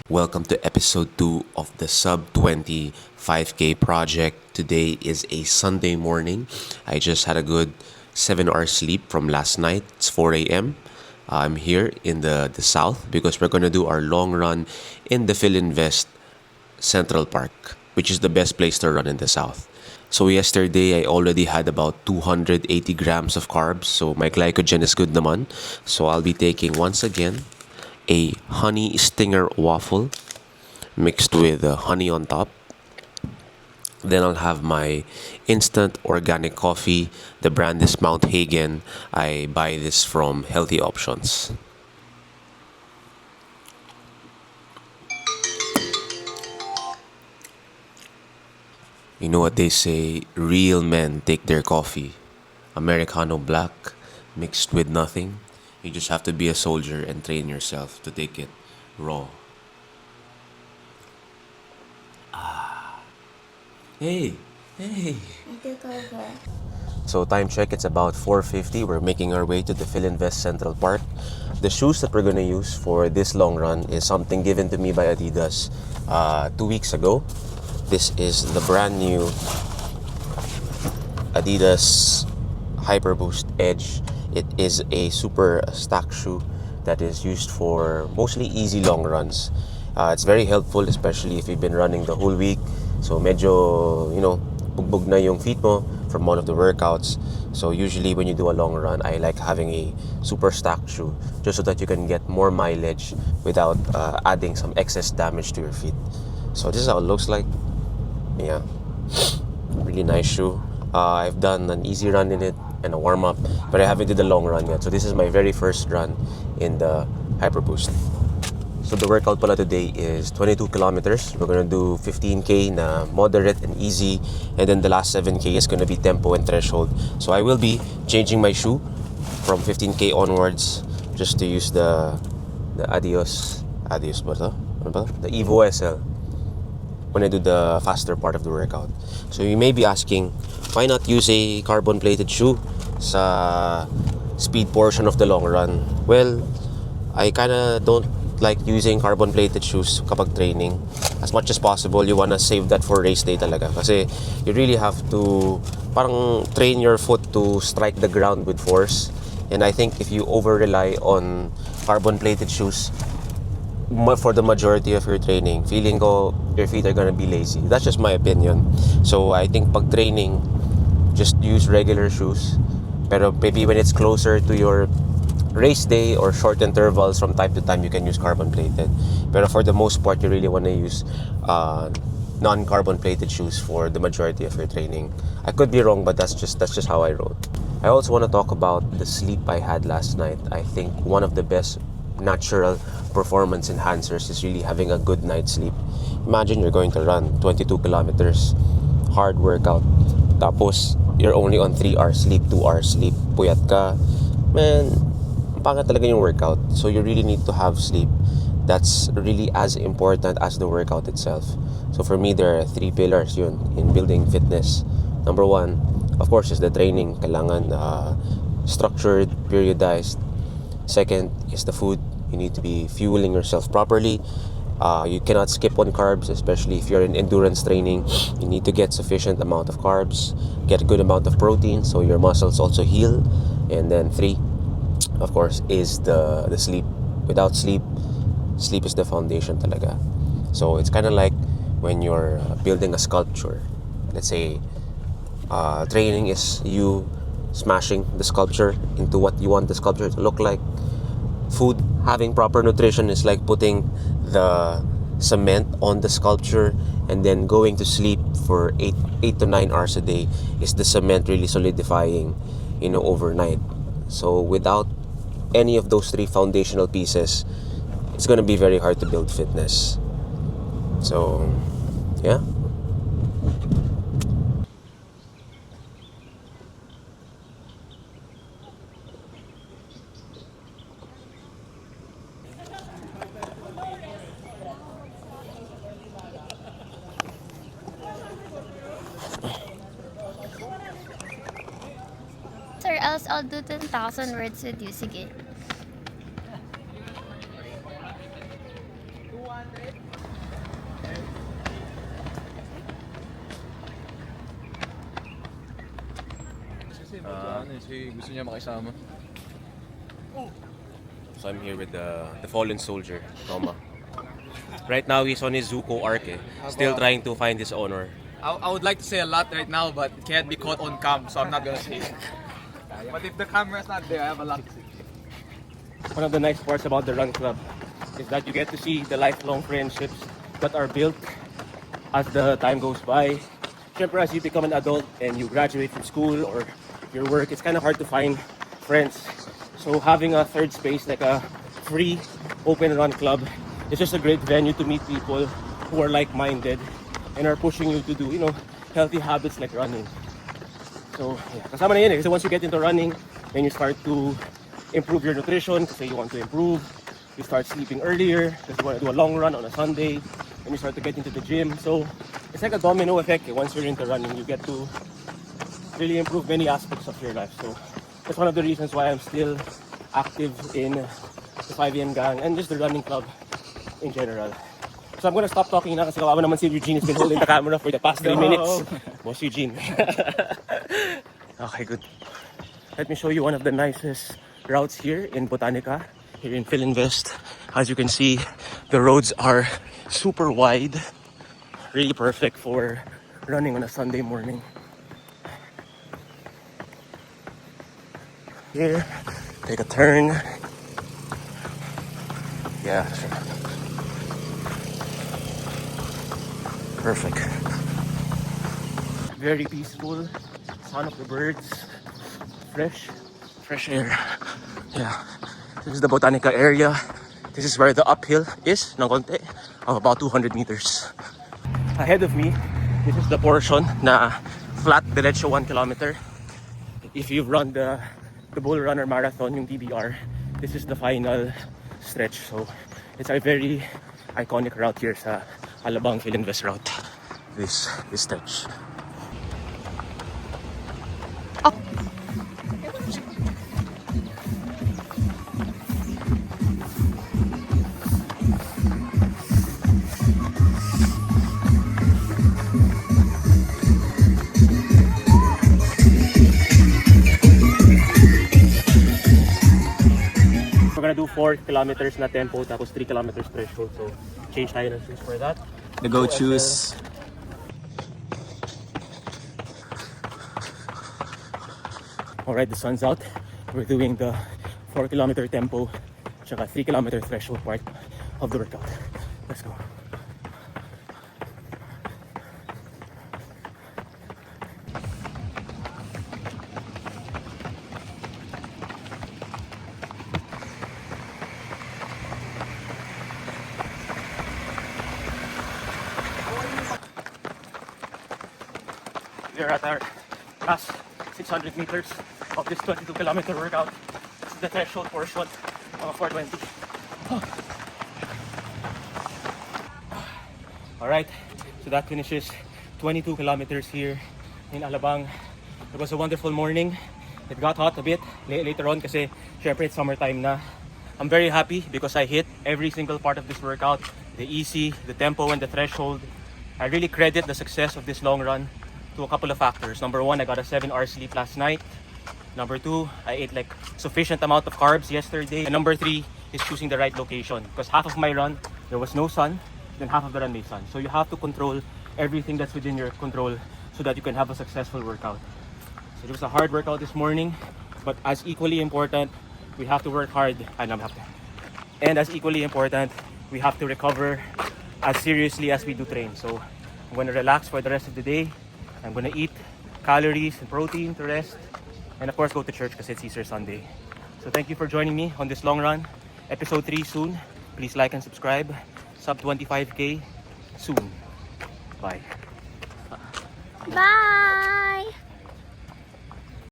Welcome to episode 2 of the Sub-20 5K project. Today is a Sunday morning. I just had a good 7 hours sleep from last night. It's 4 a.m. I'm here in the south because we're going to do our long run in the Philinvest Central Park, which is the best place to run in the south. So yesterday, I already had about 280 grams of carbs. So my glycogen is good naman. So I'll be taking once again a honey stinger waffle mixed with honey on top. Then I'll have my instant organic coffee. The brand is Mount Hagen. I buy this from Healthy Options. You know what they say, real men take their coffee. Americano black mixed with nothing. You just have to be a soldier and train yourself to take it raw. Hey, hey. So time check, it's about 4:50. We're making our way to the Philinvest Central Park. The shoes that we're gonna use for this long run is something given to me by Adidas 2 weeks ago. This is the brand new Adidas Hyperboost Edge. It is a super stack shoe that is used for mostly easy long runs. It's very helpful, especially if you've been running the whole week. So medyo, bugbog na yung feet mo from one of the workouts. So usually when you do a long run, I like having a super stacked shoe just so that you can get more mileage without adding some excess damage to your feet. So this is how it looks like. Yeah, really nice shoe. I've done an easy run in it and a warm-up, but I haven't did a long run yet. So this is my very first run in the Hyperboost. So the workout pala today is 22 kilometers. We're gonna do 15K na moderate and easy, and then the last 7K is gonna be tempo and threshold. So I will be changing my shoe from 15K onwards just to use the Adios ba to? Ano ba? The Evo SL when I do the faster part of the workout. So you may be asking, why not use a carbon plated shoe sa speed portion of the long run? Well, I kinda don't like using carbon plated shoes kapag training. As much as possible, you wanna save that for race day talaga. Kasi you really have to parang train your foot to strike the ground with force. And I think if you over-rely on carbon plated shoes for the majority of your training, feeling ko your feet are gonna be lazy. That's just my opinion. So I think pag training, just use regular shoes. Pero maybe when it's closer to your race day or short intervals, from time to time you can use carbon plated. Pero for the most part, you really want to use non-carbon plated shoes for the majority of your training. I could be wrong, but that's just how I wrote. I also want to talk about the sleep I had last night. I think one of the best natural performance enhancers is really having a good night's sleep. Imagine you're going to run 22 kilometers, hard workout, tapos you're only on 3 hours sleep, 2 hours sleep, puyat ka, man, pangit talaga yung workout. So you really need to have sleep. That's really as important as the workout itself. So for me, there are 3 pillars yun in building fitness. Number 1, of course, is the training. Kailangan structured, periodized. Second is the food. You need to be fueling yourself properly. You cannot skip on carbs, especially if you're in endurance training. You need to get sufficient amount of carbs, get a good amount of protein so your muscles also heal. And then 3, of course, is the sleep. Without sleep is the foundation talaga. So it's kind of like when you're building a sculpture. Let's say training is you smashing the sculpture into what you want the sculpture to look like. Food, having proper nutrition is like putting the cement on the sculpture, and then going to sleep for 8 to 9 hours a day is the cement really solidifying, overnight. So without any of those 3 foundational pieces, it's gonna be very hard to build fitness. So, yeah. Sir, else I'll do 10,000 words with you. Sige. Gusto niya makisama. So I'm here with the fallen soldier, Toma. Right now he's on his Zuko arc, still trying to find his honor. I would like to say a lot right now, but it can't be caught on cam, so I'm not gonna say it. But if the camera's not there, I have a lot to say. One of the nice parts about the Run Club is that you get to see the lifelong friendships that are built as the time goes by. Siyempre, as you become an adult and you graduate from school or your work, it's kind of hard to find friends. So having a third space like a free open run club is just a great venue to meet people who are like-minded and are pushing you to do, healthy habits like running. So, yeah, kasama na yun eh. Kasi once you get into running, then you start to improve your nutrition kasi you want to improve. You start sleeping earlier because you want to do a long run on a Sunday. And you start to get into the gym. So, it's like a domino effect. Once you're into running, you get to really improve many aspects of your life. So, that's one of the reasons why I'm still active in the 5am gang and just the running club in general. So I'm gonna stop talking na kasi kawawa naman si Eugene has been holding the camera for the past 3 minutes. Boss Eugene. Okay, good. Let me show you one of the nicest routes here in Botanica, here in Philinvest. As you can see, the roads are super wide. Really perfect for running on a Sunday morning. Here, take a turn. Yeah, sure. Perfect. Very peaceful. Sound of the birds. Fresh air. Yeah. This is the Botanica area. This is where the uphill is, ng konti, of about 200 meters. Ahead of me, this is the portion na flat diretso 1 kilometer. If you've run the Bull Runner Marathon, yung DBR, this is the final stretch. So it's a very iconic route here sa Alabang Philinvest route. This stretch. We're gonna do 4 kilometers na tempo tapos 3 kilometers threshold. So change tayo ng shoes for that. The go choose. Alright, the sun's out. We're doing the 4 kilometer tempo tsaka 3 kilometer threshold part of the workout. Let's go. We're at our last 600 meters of this 22-kilometer workout. This is the threshold portion of 420. Alright, so that finishes 22 kilometers here in Alabang. It was a wonderful morning. It got hot a bit later on kasi syempre it's summertime na. I'm very happy because I hit every single part of this workout. The easy, the tempo, and the threshold. I really credit the success of this long run to a couple of factors. Number one, I got a 7-hour sleep last night. Number two, I ate like sufficient amount of carbs yesterday. And number three is choosing the right location. Because half of my run, there was no sun, then half of the run made sun. So you have to control everything that's within your control so that you can have a successful workout. So it was a hard workout this morning, but as equally important, we have to work hard. And as equally important, we have to recover as seriously as we do train. So I'm going to relax for the rest of the day. I'm gonna eat calories and protein to rest, and of course go to church because it's Easter Sunday. So thank you for joining me on this long run. Episode 3 soon. Please like and subscribe. Sub 25K soon. Bye. Bye!